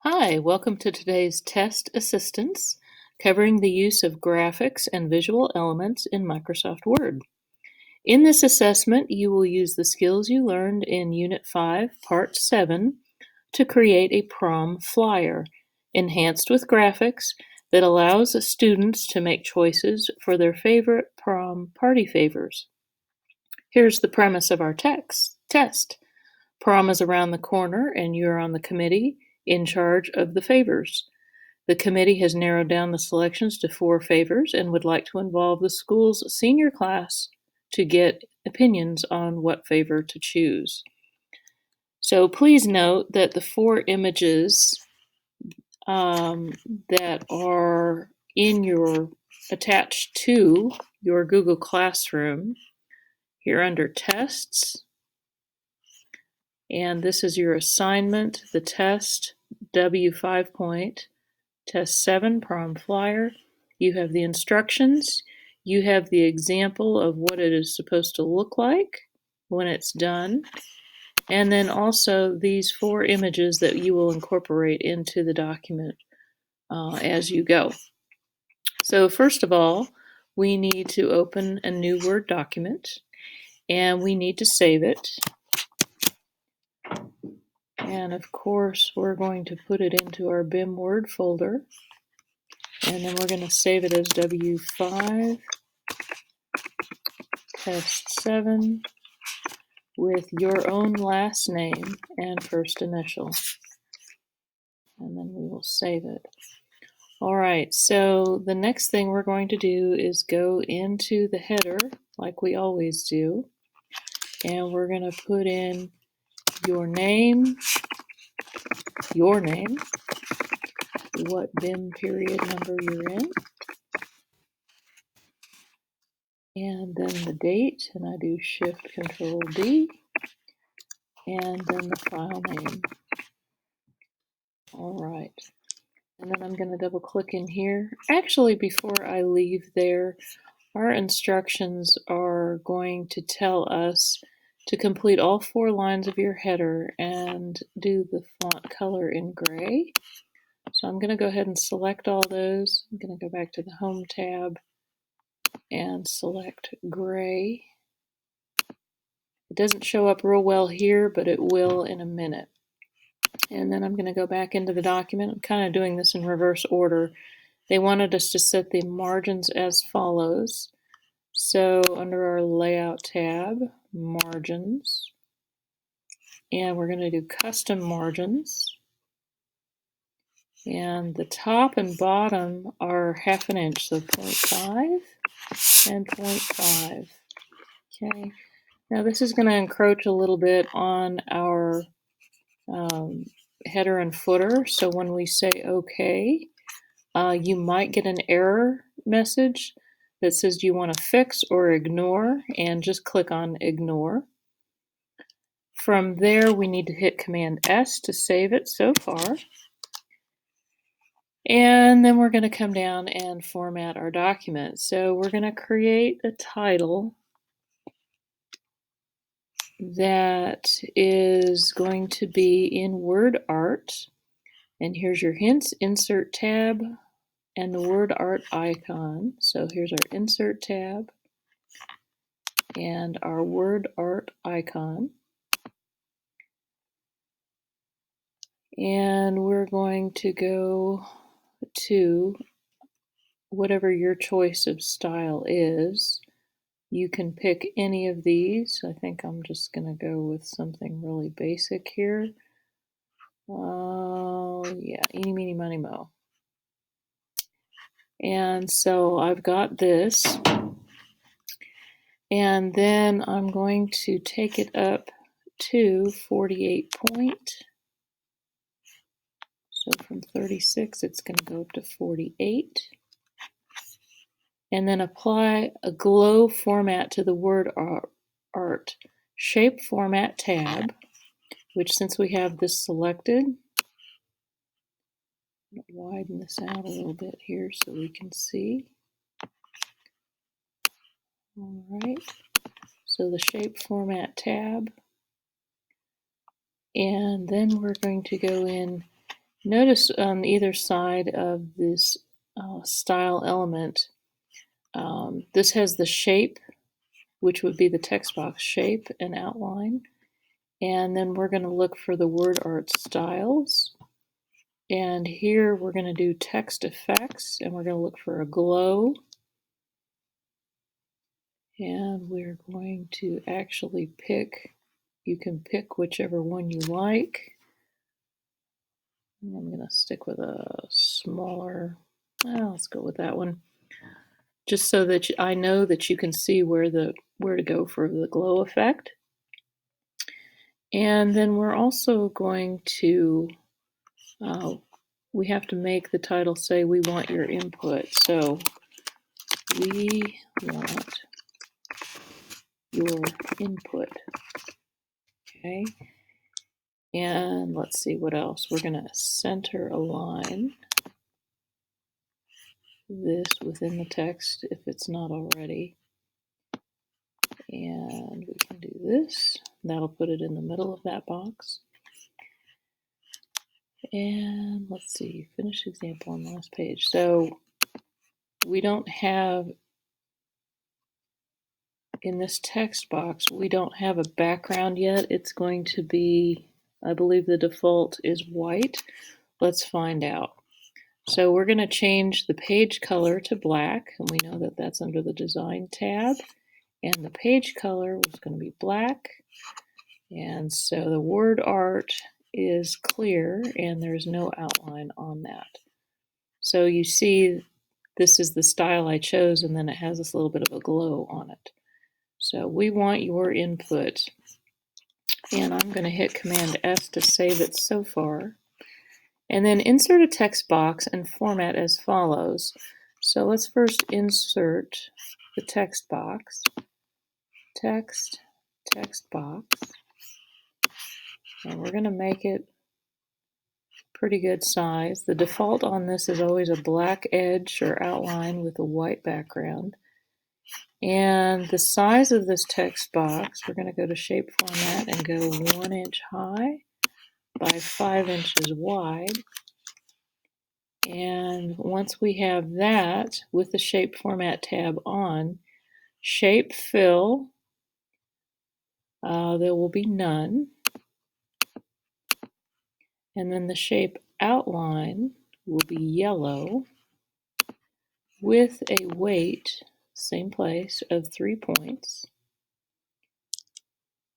Hi, welcome to today's test assistance covering the use of graphics and visual elements in Microsoft Word. In this assessment, you will use the skills you learned in Unit 5, Part 7 to create a prom flyer, enhanced with graphics that allows students to make choices for their favorite prom party favors. Here's the premise of our test. Prom is around the corner and you're on the committee in charge of the favors. The committee has narrowed down the selections to 4 favors and would like to involve the school's senior class to get opinions on what favor to choose. So please note that the 4 images that are attached to your Google Classroom here under tests, and this is your assignment, the test W5 point, test 7 prom flyer. You have the instructions. You have the example of what it is supposed to look like when it's done. And then also these 4 images that you will incorporate into the document as you go. So first of all, we need to open a new Word document and we need to save it. And of course, we're going to put it into our BIM Word folder. And then we're going to save it as W5, test 7, with your own last name and first initial. And then we will save it. All right, so the next thing we're going to do is go into the header, like we always do. And we're going to put in your name, what BIM period number you're in, and then the date, and I do Shift Control D, and then the file name. All right, and then I'm going to double click in here. Actually, before I leave there, our instructions are going to tell us to complete all 4 lines of your header and do the font color in gray. So I'm going to go ahead and select all those. I'm going to go back to the Home tab and select gray. It doesn't show up real well here, but it will in a minute. And then I'm going to go back into the document. I'm kind of doing this in reverse order. They wanted us to set the margins as follows. So under our Layout tab, Margins, and we're going to do Custom Margins. And the top and bottom are 1/2 inch, so 0.5 and 0.5. Okay. Now this is going to encroach a little bit on our header and footer. So when we say OK, you might get an error message that says, do you want to fix or ignore? And just click on Ignore. From there, we need to hit Command S to save it so far. And then we're going to come down and format our document. So we're going to create a title that is going to be in Word Art. And here's your hints, Insert tab, and the Word Art icon. So here's our Insert tab and our Word Art icon. And we're going to go to whatever your choice of style is. You can pick any of these. I think I'm just going to go with something really basic here. Yeah, eeny, meeny, miny, moe. And so I've got this. And then I'm going to take it up to 48 point. So from 36, it's going to go up to 48. And then apply a glow format to the Word Art Shape Format tab, which since we have this selected, I'll widen this out a little bit here so we can see. All right, so the Shape Format tab. And then we're going to go in Notice on either side of this style element, this has the shape, which would be the text box shape and outline. And then we're going to look for the word art styles. And here we're going to do text effects, and we're going to look for a glow. And we're going to actually pick, you can pick whichever one you like. I'm going to stick with a smaller, let's go with that one. Just so that I know that you can see where to go for the glow effect. And then we're also going to, we have to make the title say we want your input. So we want your input. Okay. And let's see what else. We're going to center align this within the text if it's not already. And we can do this. That'll put it in the middle of that box. And let's see, finish example on the last page. So we don't have, in this text box, we don't have a background yet. It's going to be, I believe the default is white. Let's find out. So we're going to change the page color to black, and we know that that's under the design tab. And the page color was going to be black. And so the word art is clear, and there's no outline on that. So you see, this is the style I chose, and then it has this little bit of a glow on it. So we want your input, and I'm going to hit Command S to save it so far. And then insert a text box and format as follows. So let's first insert the text box, text box, and we're going to make it pretty good size. The default on this is always a black edge or outline with a white background. And the size of this text box, we're going to go to shape format and go 1 inch high by 5 inches wide. And once we have that with the shape format tab on, shape fill, there will be none. And then the shape outline will be yellow with a weight, same place, of 3 points.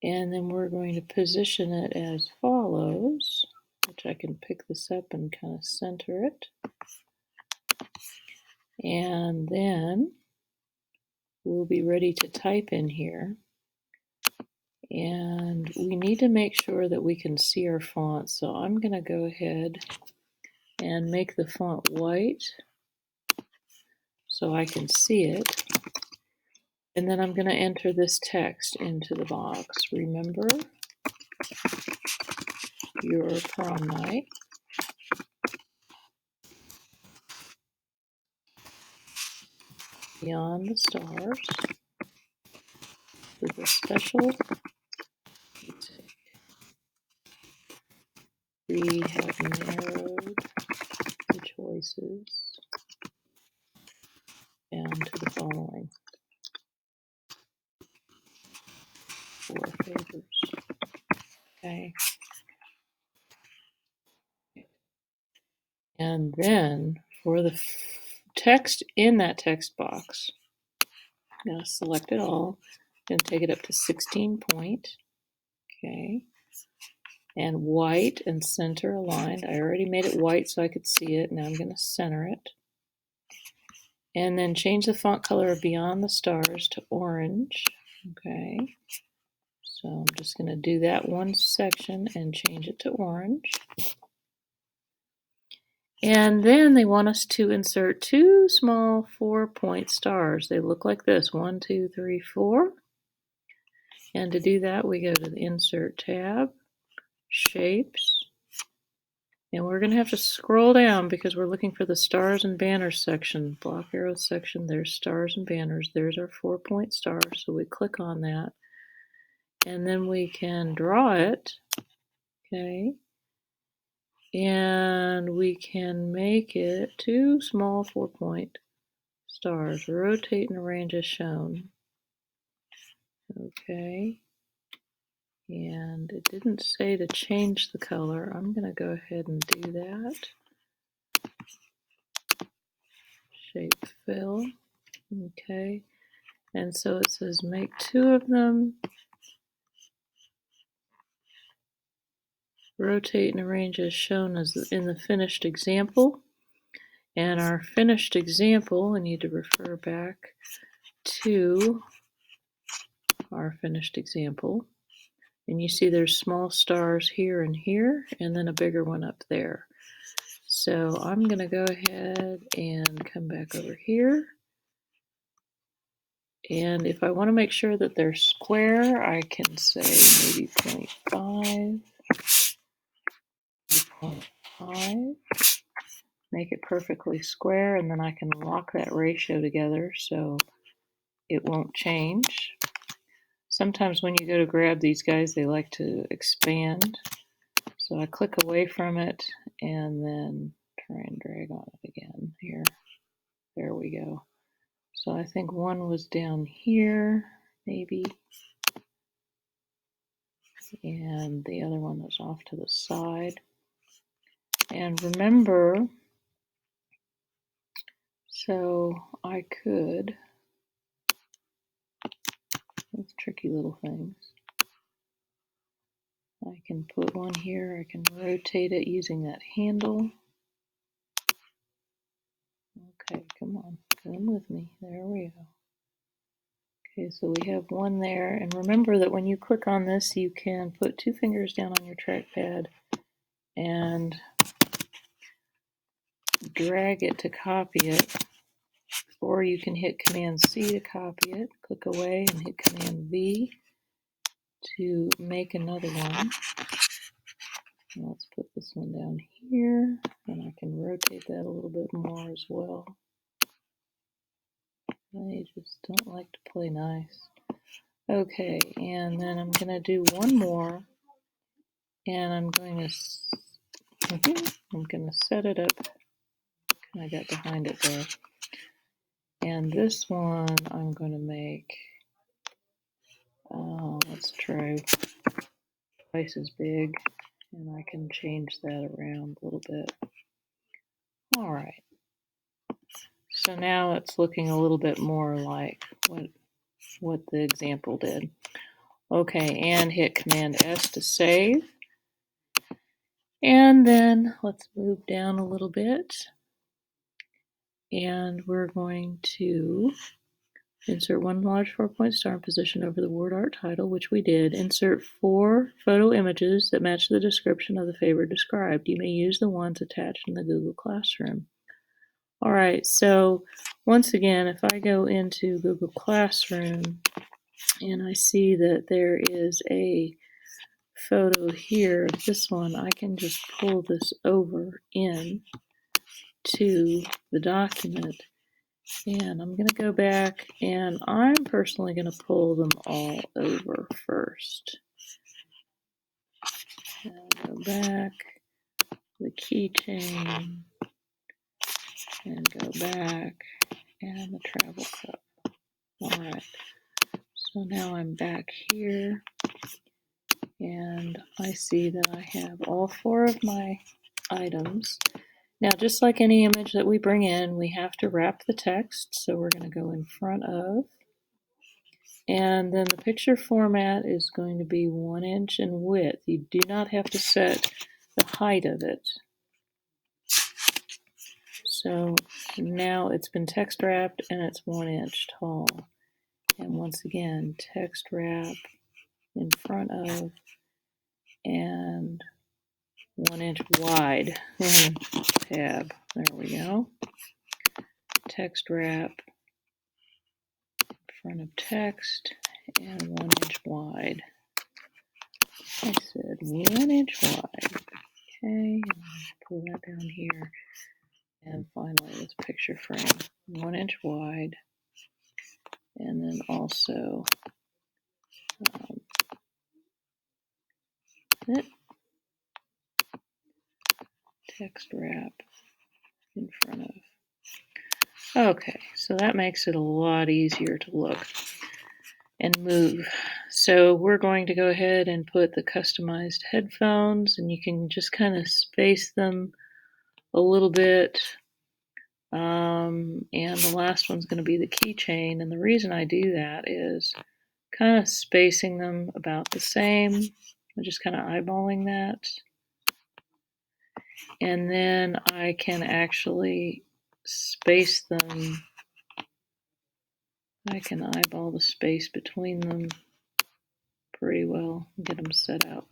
And then we're going to position it as follows, which I can pick this up and kind of center it. And then we'll be ready to type in here. And we need to make sure that we can see our font. So I'm going to go ahead and make the font white so I can see it. And then I'm going to enter this text into the box. Remember your prom night. Beyond the stars. With a special music. We have narrowed the choices down to the following 4 favors. Okay. And then for the text in that text box, I'm going to select it all. I'm going to take it up to 16 point. Okay. And white and center aligned. I already made it white so I could see it. Now I'm going to center it. And then change the font color of Beyond the Stars to orange. Okay. So I'm just going to do that one section and change it to orange. And then they want us to insert 2 small 4-point stars. They look like this, 1, 2, 3, 4. And to do that, we go to the Insert tab, Shapes, and we're going to have to scroll down because we're looking for the Stars and Banners section. Block arrows section, there's Stars and Banners. There's our 4-point star, so we click on that. And then we can draw it, okay? And we can make it 2 small 4-point stars. Rotate and arrange as shown. Okay. And it didn't say to change the color. I'm going to go ahead and do that. Shape fill. Okay. And so it says make 2 of them. Rotate and arrange as shown as in the finished example. And our finished example, I need to refer back to our finished example. And you see there's small stars here and here, and then a bigger one up there. So I'm going to go ahead and come back over here. And if I want to make sure that they're square, I can say maybe 0.5, 0.5. Make it perfectly square, and then I can lock that ratio together so it won't change. Sometimes when you go to grab these guys, they like to expand. So I click away from it and then try and drag on it again here. There we go. So I think one was down here, maybe. And the other one was off to the side. And remember, so I could, those tricky little things. I can put one here, I can rotate it using that handle. Okay, come on, come with me. There we go. Okay, so we have one there, and remember that when you click on this, you can put 2 fingers down on your trackpad and drag it to copy it, or you can hit Command C to copy it, click away and hit Command V to make another one. Let's put this one down here, and I can rotate that a little bit more as well. They just don't like to play nice. Okay, and then I'm going to do one more, and I'm going to set it up. I got behind it there. And this one I'm going to make, let's try twice as big, and I can change that around a little bit. All right. So now it's looking a little bit more like what the example did. Okay, and hit Command S to save. And then let's move down a little bit. And we're going to insert one large 4-point star in position over the word art title, which we did. Insert 4 photo images that match the description of the favor described. You may use the ones attached in the Google Classroom. All right, so once again, if I go into Google Classroom and I see that there is a photo here of this one, I can just pull this over in to the document. And I'm going to go back, and I'm personally going to pull them all over first. And go back, the keychain, and go back, and the travel cup. All right, so now I'm back here, and I see that I have all 4 of my items. Now, just like any image that we bring in, we have to wrap the text, so we're going to go in front of. And then the picture format is going to be 1 inch in width. You do not have to set the height of it. So now it's been text wrapped and it's 1 inch tall. And once again, text wrap in front of and 1 inch wide. Tab. There we go. Text wrap in front of text and 1 inch wide. I said 1 inch wide. Okay, pull that down here. And finally, this picture frame, 1 inch wide. And then also text wrap in front of. Okay, so that makes it a lot easier to look and move. So we're going to go ahead and put the customized headphones, and you can just kind of space them a little bit. And the last one's going to be the keychain, and the reason I do that is kind of spacing them about the same. I'm just kind of eyeballing that. And then I can actually space them. I can eyeball the space between them pretty well and get them set out.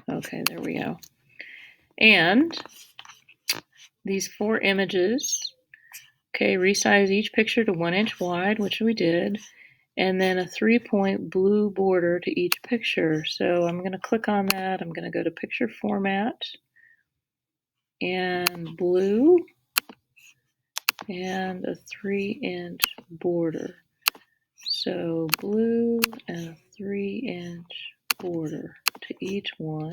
Okay, there we go. And these 4 images, okay, resize each picture to 1 inch wide, which we did, and then a 3-point blue border to each picture. So I'm going to click on that. I'm going to go to picture format and blue and a 3-inch border. So blue and a 3-inch border to each one.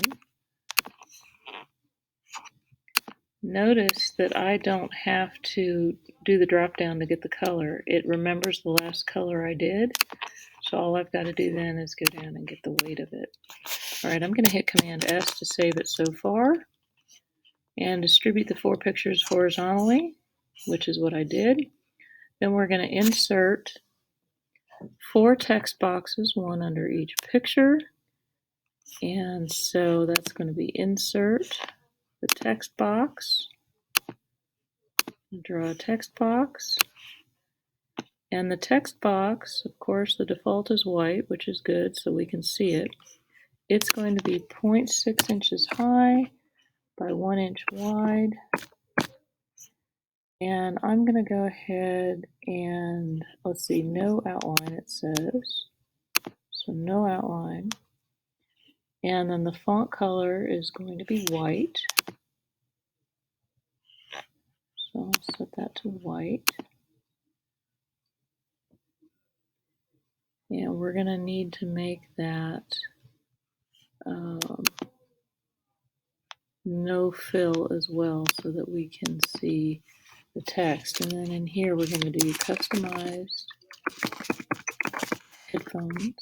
Notice that I don't have to do the drop down to get the color. It remembers the last color I did. So all I've got to do then is go down and get the weight of it. All right, I'm going to hit Command S to save it so far and distribute the 4 pictures horizontally, which is what I did. Then we're going to insert 4 text boxes, 1 under each picture. And so that's going to be insert the text box, draw a text box, and the text box, of course, the default is white, which is good so we can see it. It's going to be 0.6 inches high by 1 inch wide. And I'm going to go ahead and, let's see, no outline it says. So no outline. And then the font color is going to be white. So I'll set that to white. And we're going to need to make that no fill as well so that we can see the text. And then in here we're going to do customized headphones.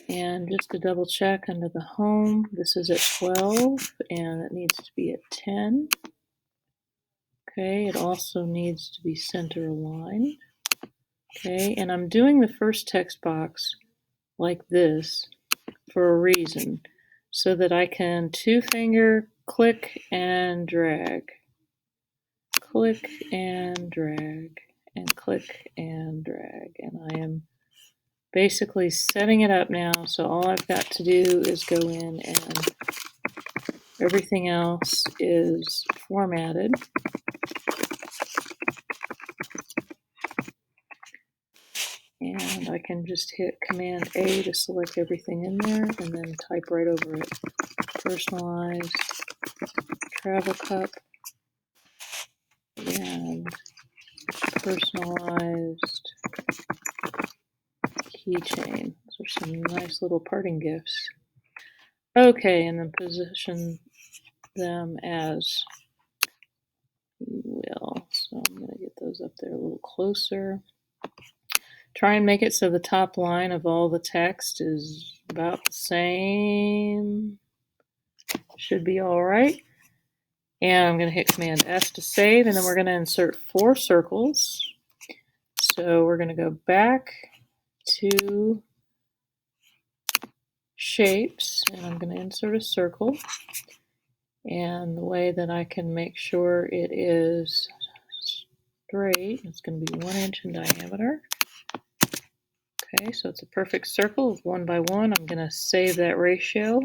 And just to double check under the home, this is at 12 and it needs to be at 10. Okay, it also needs to be center aligned. Okay, and I'm doing the first text box like this for a reason, so that I can 2-finger click and drag, click and drag, and click and drag. And I am basically setting it up now, so all I've got to do is go in and everything else is formatted. And I can just hit Command A to select everything in there and then type right over it. Personalized travel cup and personalized keychain. Those are some nice little parting gifts. Okay, and then position them as you will. So I'm going to get those up there a little closer. Try and make it so the top line of all the text is about the same. Should be all right. And I'm going to hit Command S to save, and then we're going to insert 4 circles. So we're going to go back to shapes, and I'm going to insert a circle. And the way that I can make sure it is straight, it's going to be 1 inch in diameter. Okay, so it's a perfect circle of 1 by 1. I'm going to save that ratio.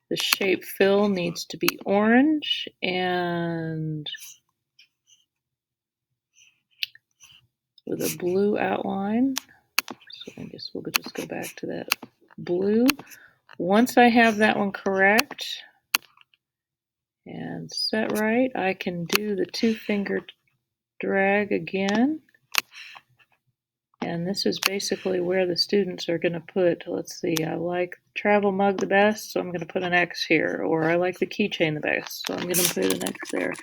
The shape fill needs to be orange and with a blue outline. So I guess we'll just go back to that blue. Once I have that one correct and set right, I can do the 2-finger drag again. And this is basically where the students are going to put, let's see, I like travel mug the best, so I'm going to put an X here. Or I like the keychain the best, so I'm going to put an X there.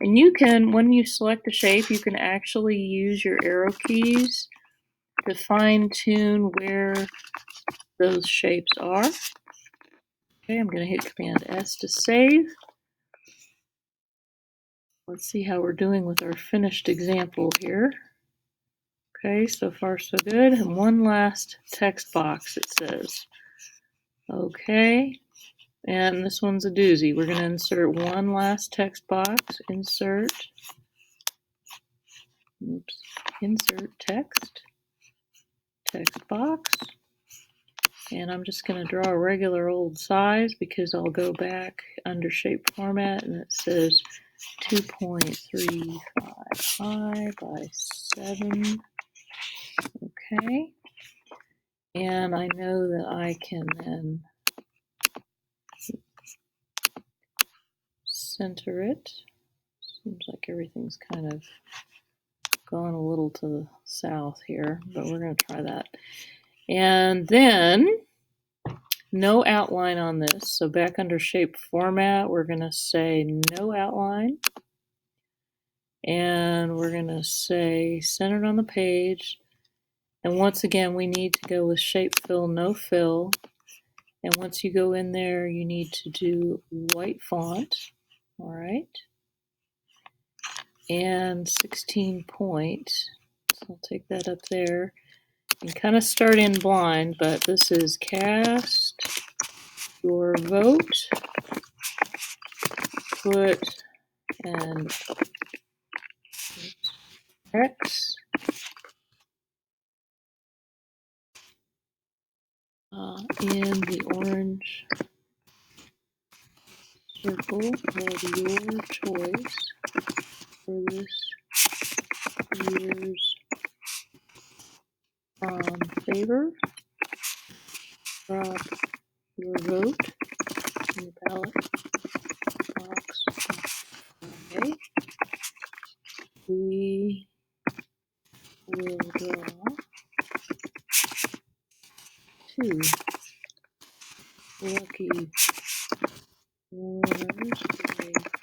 And you can, when you select a shape, you can actually use your arrow keys to fine tune where those shapes are. Okay, I'm going to hit Command S to save. Let's see how we're doing with our finished example here. Okay, so far so good. And one last text box, it says. Okay, and this one's a doozy. We're going to insert one last text box. Insert. Oops. Insert text. Text box. And I'm just going to draw a regular old size because I'll go back under shape format and it says 2.35 by 7. Okay. And I know that I can then center it. Seems like everything's kind of gone a little to the south here, but we're going to try that. And then no outline on this. So back under shape format, we're going to say no outline. And we're going to say centered on the page. And once again, we need to go with shape fill, no fill. And once you go in there, you need to do white font. All right. And 16 point. So I'll take that up there. And kind of start in blind, but this is cast your vote. Put an X in the orange circle of your choice for this year's favor. Drop your vote in the ballot box. Okay. We will draw 2 lucky winners for a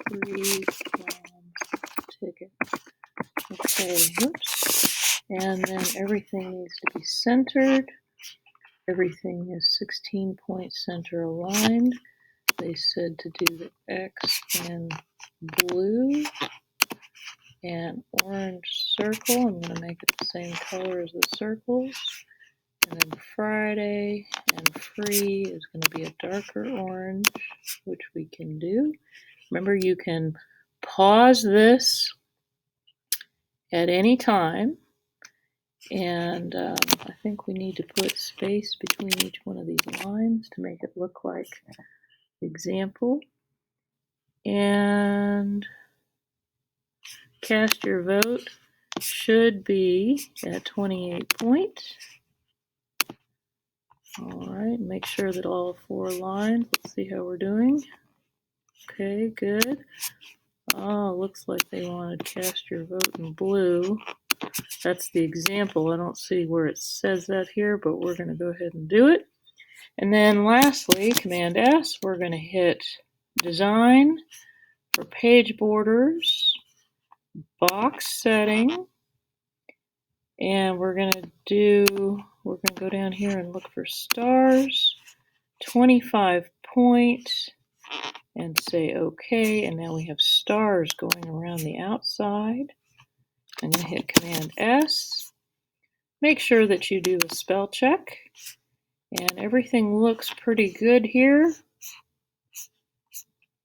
free prom ticket. Okay, oops. And then everything needs to be centered. Everything is 16 point center aligned. They said to do the X in blue and orange circle. I'm going to make it the same color as the circles. And then Friday and free is going to be a darker orange, which we can do. Remember, you can pause this at any time. And I think we need to put space between each one of these lines to make it look like the example. And cast your vote should be at 28 point. All right, make sure that all 4 lines, let's see how we're doing. Okay, good. Oh, looks like they wanted cast your vote in blue. That's the example. I don't see where it says that here, but we're going to go ahead and do it. And then lastly, Command S, we're going to hit Design for Page Borders, Box Setting, and we're going to go down here and look for stars, 25 point, and say OK. And now we have stars going around the outside. I'm going to hit Command S. Make sure that you do a spell check. And everything looks pretty good here.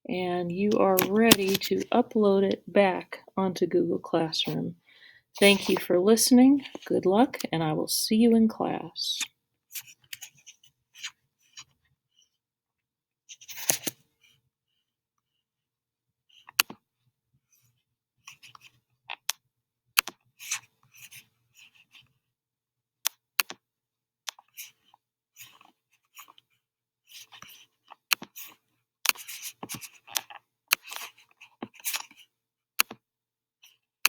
And you are ready to upload it back onto Google Classroom. Thank you for listening. Good luck, and I will see you in class.